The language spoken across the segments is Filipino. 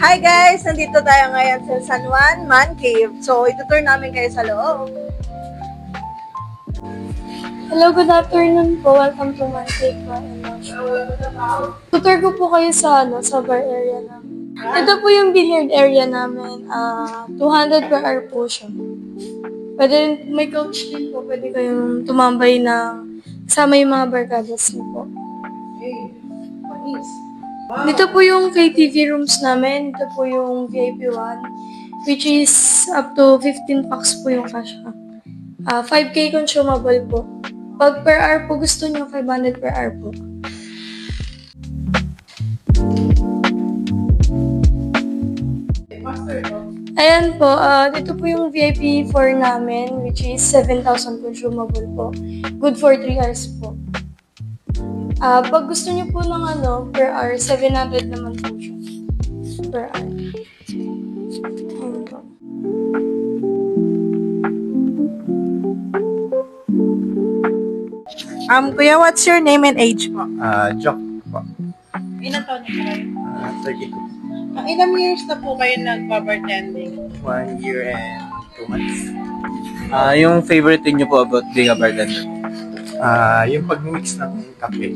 Hi guys! Nandito tayo ngayon sa San Juan Man Cave. So, itutur namin kayo sa loob. Hello, good afternoon po. Welcome to my cave. Tutor ko po kayo sa bar area namin. Ito po yung billiard area namin. 200 per hour po siya. Pwede, may coach din po. Pwede kayong tumambay na kasama yung mga barkadas niyo po. Dito po yung KTV rooms namin. Dito po yung VIP 1, which is up to 15 packs po yung kasya. 5K consumable po. Pag per hour po gusto nyo, 500 per hour po. Ayan po, dito po yung VIP 4 namin, which is 7,000 consumable po. Good for 3 hours po. Pag gusto nyo po ng per hour, 700 naman po siya. Per hour. Ayan po. Kuya, what's your name and age po? Jock po. Ilan taon na po kayo? 32. Ilang years na po kayo nagpa-bartending? 1 year and 2 months. Yung favorite thing niyo po about being a bartender? Yung pag-mix ng kape.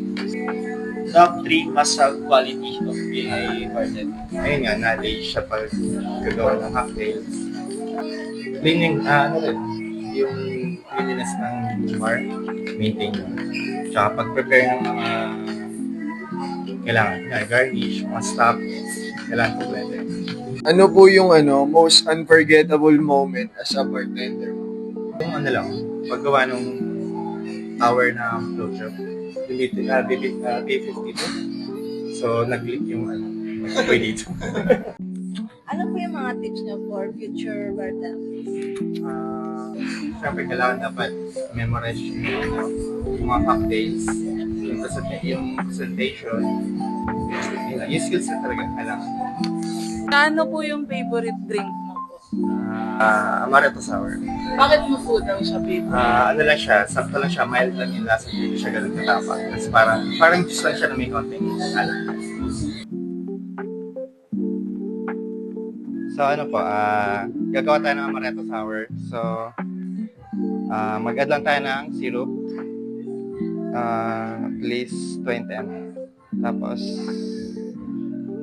Top 3 must-have quality of being a bartender. Ayun nga, knowledge sa pag-gagawa ng cocktails. Cleaning, yung cleanliness ng bar, maintain yun. Tsaka pag-prepare ng mga kailangan, garnish, mga stock, kailangan po blender. Ano po yung most unforgettable moment as a bartender? Yung lang, paggawa ng hour na blowjob, B52. So, nag-leak yung apoy dito. Ano po yung mga tips niyo for future bartenders? Siyempre, kailangan dapat memorize yung mga cocktails, yung presentation, yung skills na talaga kailangan. Ano po yung favorite drink mo po? Amaretto sour. Bakit mo po daw siya favorite? Sakto lang siya, mild lang yung lasa, hindi siya ganun katapa. Kasi parang juice lang siya na may konting alam. So gagawa tayo ng amaretto sour. So, mag-add lang tayo ng syrup. At least 20 ml. Tapos,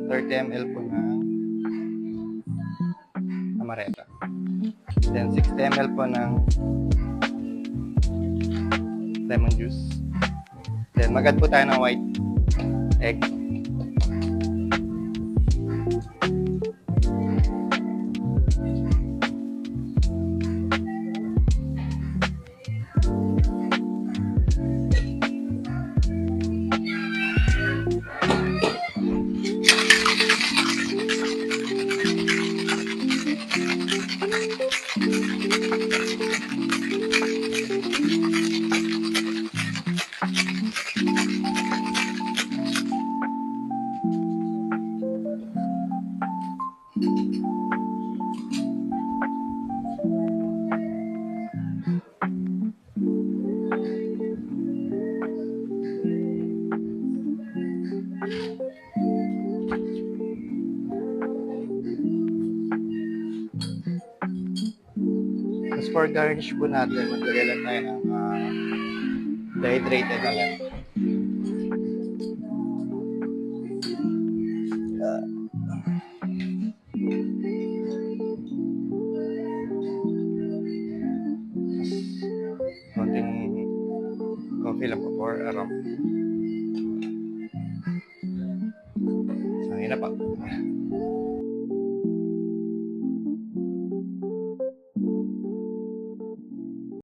30 ml po ng amaretto. Then, 60 ml po ng lemon juice. Then, mag-add po tayo ng white egg. Tapos for garnish po natin, maglagay lang tayo ng dehydrated na lang. Konting coffee lang po for around. So, yun na pa.